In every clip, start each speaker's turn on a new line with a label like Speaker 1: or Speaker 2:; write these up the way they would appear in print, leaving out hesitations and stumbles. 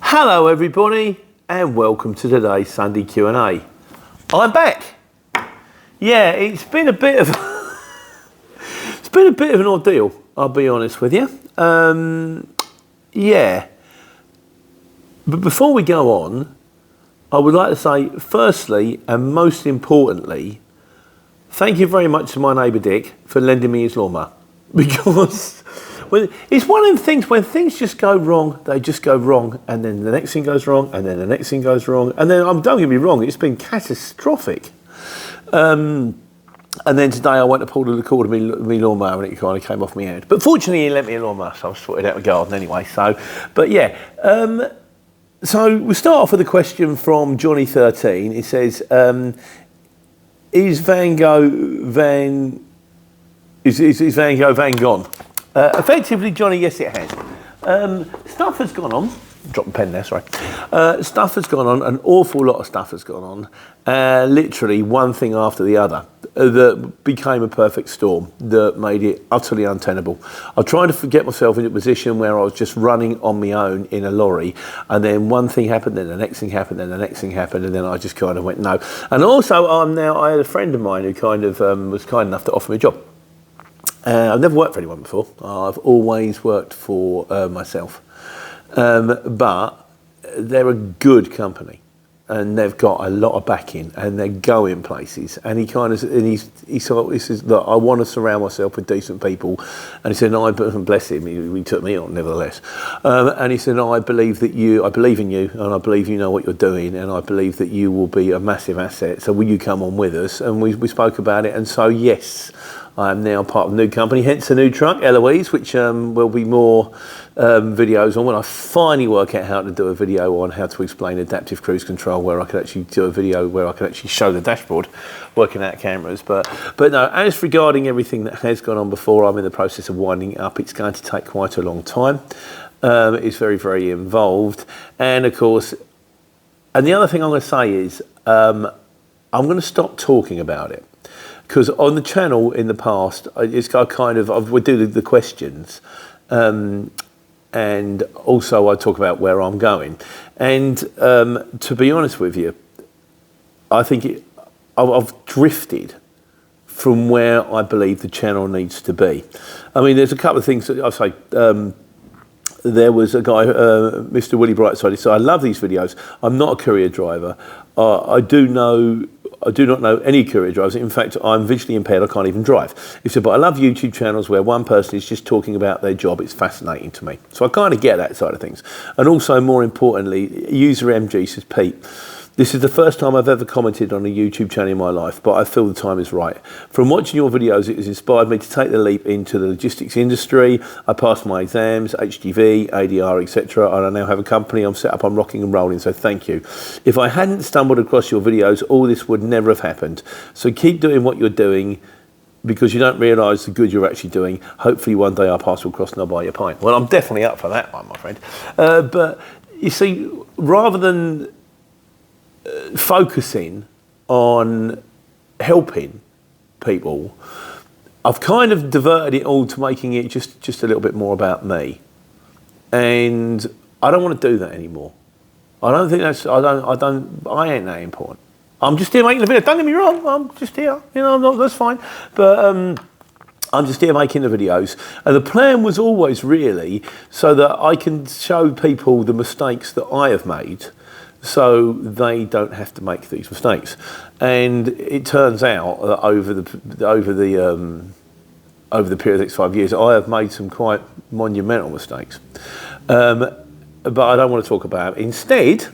Speaker 1: Hello everybody and welcome to today's Sunday Q&A. I'm back. Yeah, it's been a bit of an ordeal, I'll be honest with you. Yeah. But before we go on, I would like to say firstly and most importantly, thank you very much to my neighbour Dick for lending me his lawnmower, because it's one of the things when things just go wrong, they just go wrong, and then the next thing goes wrong, and then the next thing goes wrong, and then don't get me wrong, it's been catastrophic. And then today I went to pull the cord of my lawnmower and it kind of came off my head. But fortunately he lent me a lawnmower, so I sorted out the garden anyway. So, but yeah. So we'll start off with a question from Johnny13. It says, is Van Gogh Van gone? Effectively, Johnny, yes, it has. Stuff has gone on. Drop the pen there, sorry. Stuff has gone on. An awful lot of stuff has gone on. Literally one thing after the other that became a perfect storm that made it utterly untenable. I tried to get myself in a position where I was just running on my own in a lorry, and then one thing happened, then the next thing happened, then the next thing happened, and then I just kind of went no. And also, I had a friend of mine who kind of was kind enough to offer me a job. I've never worked for anyone before. I've always worked for myself. But they're a good company and they've got a lot of backing and they're going places. And he says, look, I want to surround myself with decent people. And he said, no, bless him, he took me on nevertheless. And he said, no, I believe in you and I believe you know what you're doing and I believe that you will be a massive asset. So will you come on with us? And we spoke about it. And so, yes, I am now part of a new company, hence a new truck, Eloise, which will be more videos on when I finally work out how to do a video on how to explain adaptive cruise control, where I could actually do a video where I could actually show the dashboard working out cameras. But no, as regarding everything that has gone on before, I'm in the process of winding it up. It's going to take quite a long time. It's very, very involved. And of course, and the other thing I'm going to say is I'm going to stop talking about it. Because on the channel in the past, it's kind of, we do the questions, and also I talk about where I'm going. And to be honest with you, I think I've drifted from where I believe the channel needs to be. I mean, there's a couple of things that I say. There was a guy, Mr. Willie Brightside, he said, I love these videos. I'm not a courier driver. I do not know any courier drivers. In fact, I'm visually impaired. I can't even drive. He said, but I love YouTube channels where one person is just talking about their job. It's fascinating to me. So I kind of get that side of things. And also, more importantly, user MG says, Pete, this is the first time I've ever commented on a YouTube channel in my life, but I feel the time is right. From watching your videos, it has inspired me to take the leap into the logistics industry. I passed my exams, HGV, ADR, etc. And I now have a company. I'm set up, I'm rocking and rolling, so thank you. If I hadn't stumbled across your videos, all this would never have happened. So keep doing what you're doing, because you don't realise the good you're actually doing. Hopefully one day our paths will cross and I'll buy you a pint. Well, I'm definitely up for that one, my friend. But you see, rather than focusing on helping people, I've kind of diverted it all to making it just a little bit more about me, and I don't want to do that anymore. I don't think that's I ain't that important. I'm just here making the video. Don't get me wrong, I'm just here, that's fine, but I'm just here making the videos, and the plan was always really so that I can show people the mistakes that I have made, so they don't have to make these mistakes. And it turns out that over the period of the next 5 years, I have made some quite monumental mistakes. But I don't want to talk about it. Instead,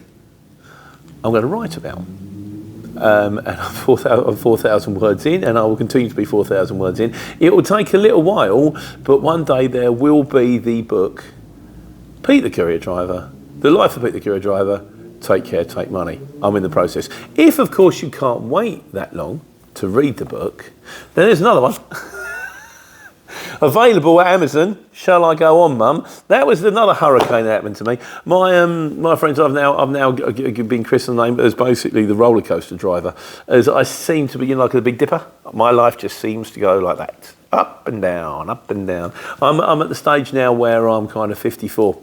Speaker 1: I'm going to write about them. And I'm 4,000 words in, and I will continue to be 4,000 words in. It will take a little while, but one day there will be the book, Pete the Courier Driver, The Life of Pete the Courier Driver, Take Care, Take Money. I'm in the process. If, of course, you can't wait that long to read the book, then there's another one. Available at Amazon. Shall I go on, Mum? That was another hurricane that happened to me. My friends, I've now been christened the name as basically the roller coaster driver, as I seem to be like the Big Dipper. My life just seems to go like that, up and down, up and down. I'm at the stage now where I'm kind of 54.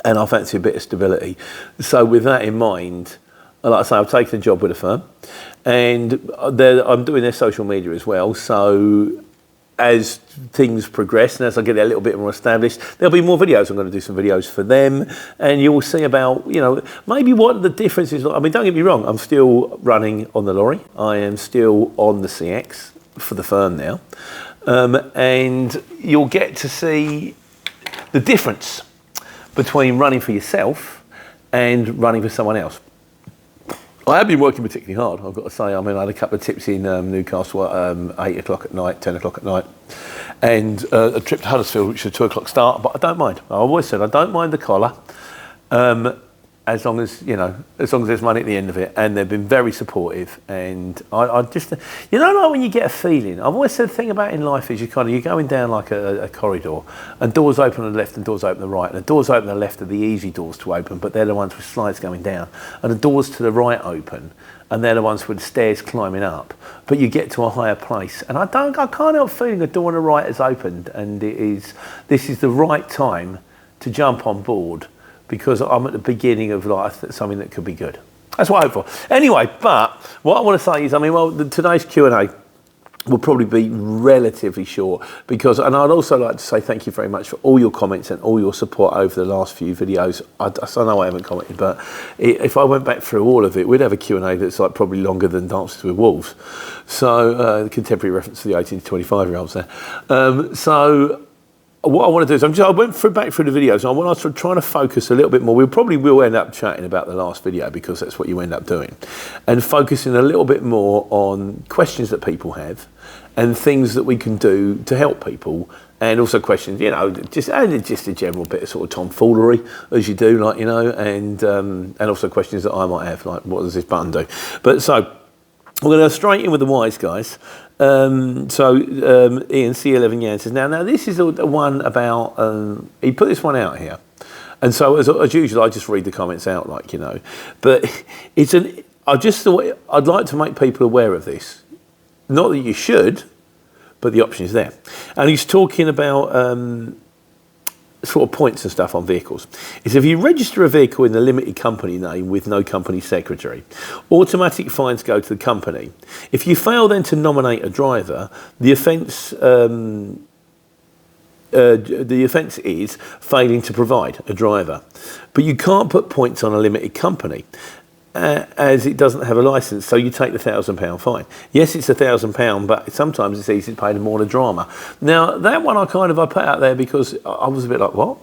Speaker 1: and I fancy a bit of stability. So with that in mind, like I say, I've taken a job with a firm, and I'm doing their social media as well. So as things progress and as I get a little bit more established, there'll be more videos. I'm going to do some videos for them, and you'll see about, maybe what the difference is. I mean, don't get me wrong, I'm still running on the lorry. I am still on the CX for the firm now. And you'll get to see the difference between running for yourself and running for someone else. I have been working particularly hard, I've got to say. I mean, I had a couple of tips in Newcastle at 8 o'clock at night, 10 o'clock at night, and a trip to Huddersfield, which was a 2 o'clock start, but I don't mind. I always said I don't mind the collar, as long as there's money at the end of it, and they've been very supportive. And I just, like when you get a feeling, I've always said the thing about in life is you're going down like a corridor, and doors open on the left and doors open on the right, and the doors open on the left are the easy doors to open, but they're the ones with slides going down, and the doors to the right open, and they're the ones with stairs climbing up, but you get to a higher place. And I can't help feeling the door on the right has opened, and this is the right time to jump on board, because I'm at the beginning of something that could be good. That's what I hope for. Anyway, but what I want to say is, today's Q&A will probably be relatively short, and I'd also like to say thank you very much for all your comments and all your support over the last few videos. I know I haven't commented, but if I went back through all of it, we'd have a Q&A that's probably longer than Dances with Wolves. So, contemporary reference to the 18 to 25-year-olds there. So what I want to do is I went back through the videos, and I want to try to focus a little bit more. We probably will end up chatting about the last video, because that's what you end up doing, and focusing a little bit more on questions that people have and things that we can do to help people, and also questions, just a general bit of sort of tomfoolery as you do, and also questions that I might have, like what does this button do? But so we're going to go straight in with the wise guys. Ian C11 Yan says, now this is the one about, he put this one out here. And so as usual, I just read the comments out but I just thought I'd like to make people aware of this. Not that you should, but the option is there. And he's talking about sort of points and stuff on vehicles. Is if you register a vehicle in the limited company name with no company secretary, automatic fines go to the company. If you fail then to nominate a driver, the offence is failing to provide a driver. But you can't put points on a limited company, as it doesn't have a licence, so you take the £1,000 fine. Yes, it's £1,000, but sometimes it's easy to pay the more the drama. Now, that one I put out there because I was a bit like, what?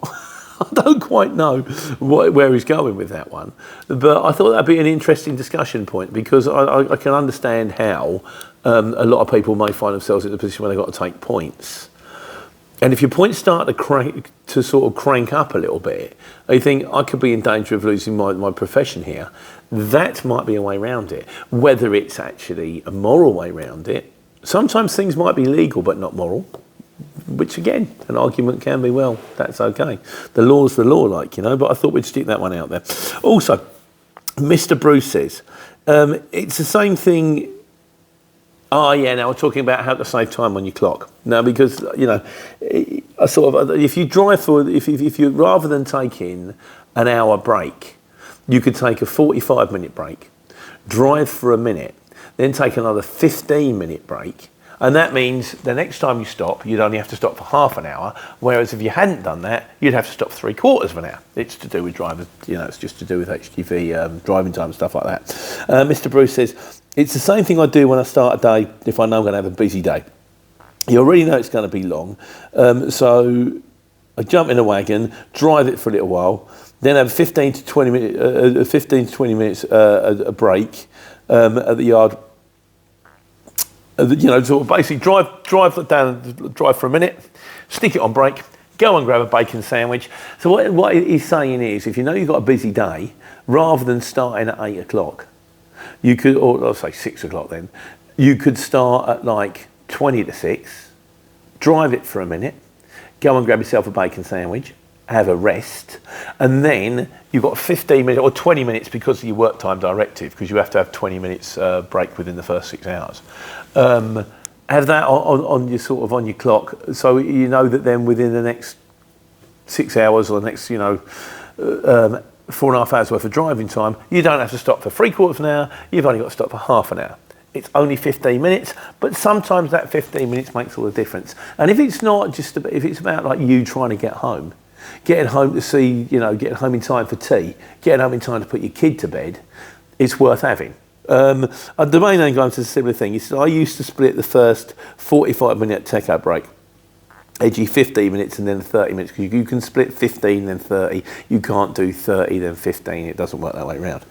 Speaker 1: I don't quite know where he's going with that one. But I thought that'd be an interesting discussion point, because I can understand how a lot of people may find themselves in a position where they've got to take points. And if your points start to sort of crank up a little bit, you think, I could be in danger of losing my profession here. That might be a way around it. Whether it's actually a moral way around it, sometimes things might be legal but not moral, which again, an argument can be, well, that's okay. The law's the law, but I thought we'd stick that one out there. Also, Mr. Bruce says, it's the same thing. Oh yeah, now we're talking about how to save time on your clock. Now, because if you drive if you rather than taking an hour break, you could take a 45-minute break, drive for a minute, then take another 15-minute break, and that means the next time you stop, you'd only have to stop for half an hour. Whereas if you hadn't done that, you'd have to stop 3/4 of an hour. It's to do with drivers, it's just to do with HGV driving time and stuff like that. Mr. Bruce says, it's the same thing I do when I start a day if I know I'm going to have a busy day. You already know it's going to be long, so I jump in a wagon, drive it for a little while, then have 15 to 20 minutes a break at the yard. Sort of basically drive for a minute, stick it on brake, go and grab a bacon sandwich. So what he's saying is, if you know you've got a busy day, rather than starting at 8 o'clock, you could, or I'll say 6 o'clock then, you could start at 20 to 6, drive it for a minute, go and grab yourself a bacon sandwich, have a rest, and then you've got 15 minutes or 20 minutes because of your work time directive, because you have to have 20 minutes break within the first 6 hours. Have that on your clock, so you know that then within the next 6 hours or the next 4.5 hours worth of driving time, you don't have to stop for 3/4 of an hour, you've only got to stop for half an hour. It's only 15 minutes, but sometimes that 15 minutes makes all the difference. And if it's not just about, if it's about like you trying to get home, getting home to see, getting home in time for tea, getting home in time to put your kid to bed, it's worth having. The main aim going to a similar thing is I used to split the first 45-minute takeout break. Edgy 15 minutes and then 30 minutes, because you can split 15 then 30. You can't do 30 then 15. It doesn't work that way around.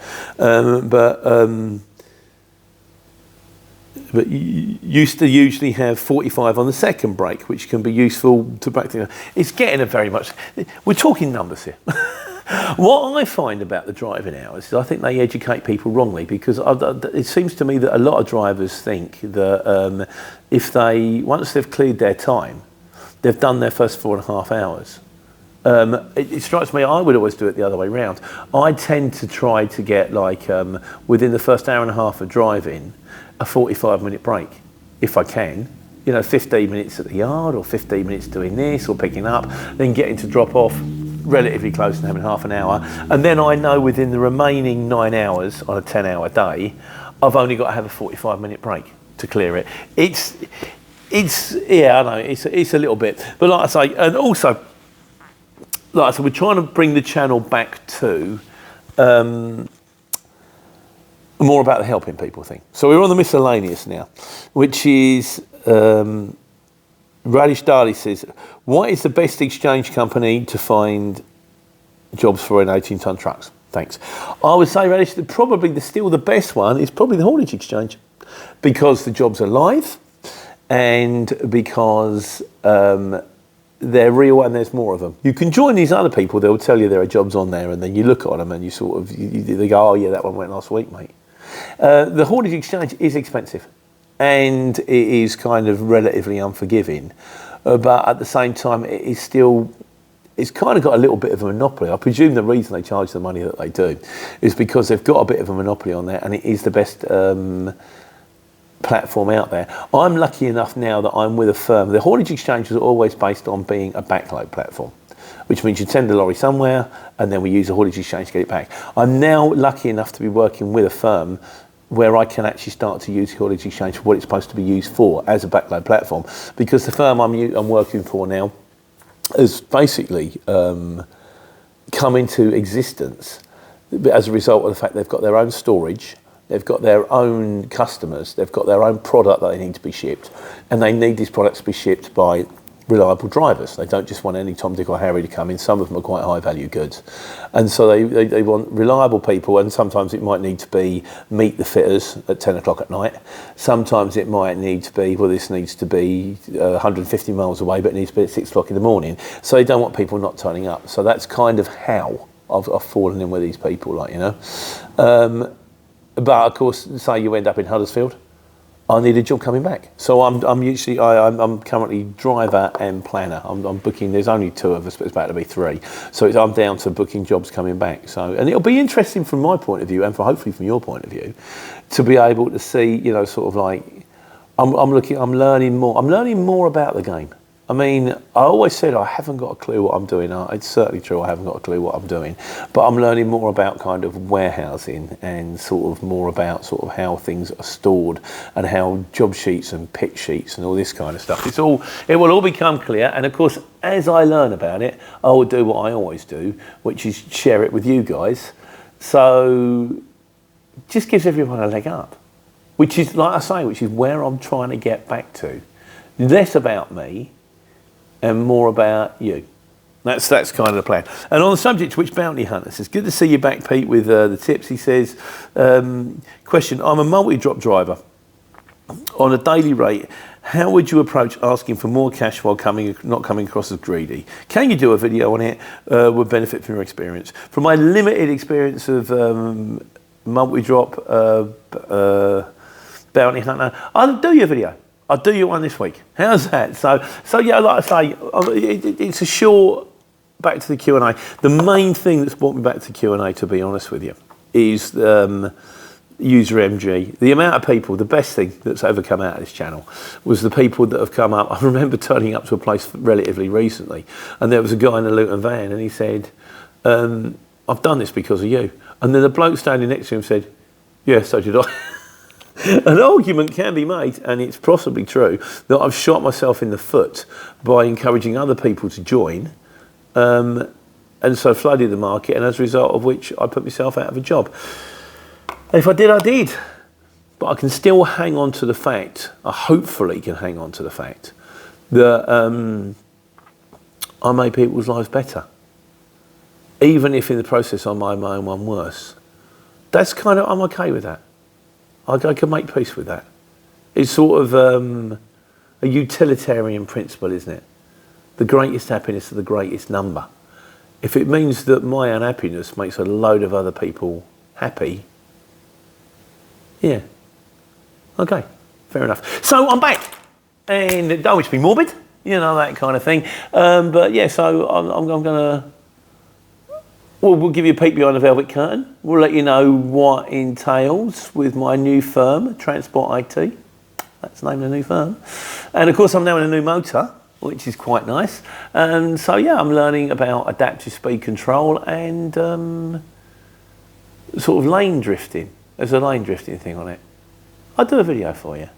Speaker 1: But you used to usually have 45 on the second break, which can be useful to practice. It's getting a very much, we're talking numbers here. What I find about the driving hours is I think they educate people wrongly, because it seems to me that a lot of drivers think that if once they've cleared their time, they've done their first 4.5 hours. It strikes me, I would always do it the other way round. I tend to try to get within the first hour and a half of driving, a 45-minute break, if I can. 15 minutes at the yard, or 15 minutes doing this, or picking up, then getting to drop off relatively close and having half an hour. And then I know within the remaining 9 hours on a 10-hour day, I've only got to have a 45-minute break to clear it. It's yeah, I know, it's a little bit. But like I say, and also, like I said, we're trying to bring the channel back to more about the helping people thing. So we're on the miscellaneous now, which is Radish Dali says, what is the best exchange company to find jobs for in 18-ton trucks? Thanks. I would say, Radish, that probably still the best one is probably the haulage exchange, because the jobs are live and because they're real and there's more of them. You can join these other people, they'll tell you there are jobs on there, and then you look at them and you sort of, they go, oh yeah, that one went last week, mate. The haulage exchange is expensive and it is kind of relatively unforgiving, but at the same time it's kind of got a little bit of a monopoly. I presume the reason they charge the money that they do is because they've got a bit of a monopoly on there, and it is the best platform out there. I'm lucky enough now that I'm with a firm. The haulage exchange was always based on being a backload platform, which means you send the lorry somewhere and then we use the haulage exchange to get it back. I'm now lucky enough to be working with a firm where I can actually start to use the haulage exchange for what it's supposed to be used for, as a backload platform, because the firm I'm working for now has basically come into existence as a result of the fact they've got their own storage, they've got their own customers, they've got their own product that they need to be shipped, and they need these products to be shipped by reliable drivers. They don't just want any Tom, Dick or Harry to come in. Some of them are quite high value goods. And so they want reliable people, and sometimes it might need to be meet the fitters at 10 o'clock at night. Sometimes it might need to be, well, this needs to be 150 miles away, but it needs to be at 6 o'clock in the morning. So they don't want people not turning up. So that's kind of how I've fallen in with these people, But of course, say you end up in Huddersfield, I need a job coming back. So I'm currently driver and planner. I'm booking. There's only 2 of us, but it's about to be 3. So I'm down to booking jobs coming back. So, and it'll be interesting from my point of view, and hopefully from your point of view, to be able to see, sort of like, I'm learning more. I'm learning more about the game. I mean, I always said I haven't got a clue what I'm doing. It's certainly true, I haven't got a clue what I'm doing. But I'm learning more about kind of warehousing, and sort of more about sort of how things are stored, and how job sheets and pick sheets and all this kind of stuff. It will all become clear. And of course, as I learn about it, I will do what I always do, which is share it with you guys. So just gives everyone a leg up, which is, like I say, which is where I'm trying to get back to. Less about me and more about you. That's kind of the plan. And on the subject to which Bounty Hunter says, good to see you back, Pete, with the tips. He says, question, I'm a multi-drop driver on a daily rate. How would you approach asking for more cash while not coming across as greedy? Can you do a video on it? Would benefit from your experience. From my limited experience of multi-drop Bounty Hunter, I'll do your video. I'll do you one this week. How's that? So yeah, like I say, it's a short back to the Q&A. The main thing that's brought me back to Q&A, to be honest with you, is user MG. The amount of people, the best thing that's ever come out of this channel was the people that have come up. I remember turning up to a place relatively recently, and there was a guy in a Luton van, and he said, I've done this because of you. And then the bloke standing next to him said, yeah, so did I. An argument can be made, and it's possibly true, that I've shot myself in the foot by encouraging other people to join, and so flooded the market, and as a result of which I put myself out of a job. If I did, I did. But I can still hang on to the fact, I hopefully can hang on to the fact, that I made people's lives better. Even if in the process I made my own one worse. That's kind of, I'm okay with that. I can make peace with that. It's sort of a utilitarian principle, isn't it? The greatest happiness of the greatest number. If it means that my unhappiness makes a load of other people happy, yeah, okay, fair enough. So I'm back, and don't wish to be morbid, you know, that kind of thing. But yeah, so I'm going to. We'll give you a peek behind the velvet curtain. We'll let you know what entails with my new firm, Transport IT. That's the name of the new firm. And of course, I'm now in a new motor, which is quite nice. And so, yeah, I'm learning about adaptive speed control and sort of lane drifting. There's a lane drifting thing on it. I'll do a video for you.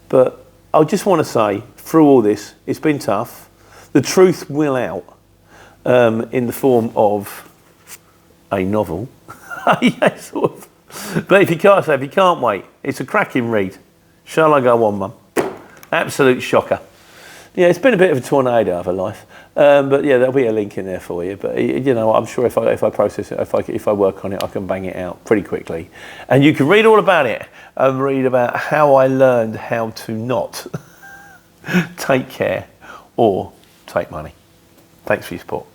Speaker 1: But I just want to say, through all this, it's been tough. The truth will out in the form of a novel. Yeah, sort of. But if you can't wait, it's a cracking read. Shall I go on, Mum? Absolute shocker. Yeah, it's been a bit of a tornado of a life. But yeah, there'll be a link in there for you. But you know, I'm sure if I process it, if I work on it, I can bang it out pretty quickly. And you can read all about it and read about how I learned how to not take care or take money. Thanks for your support.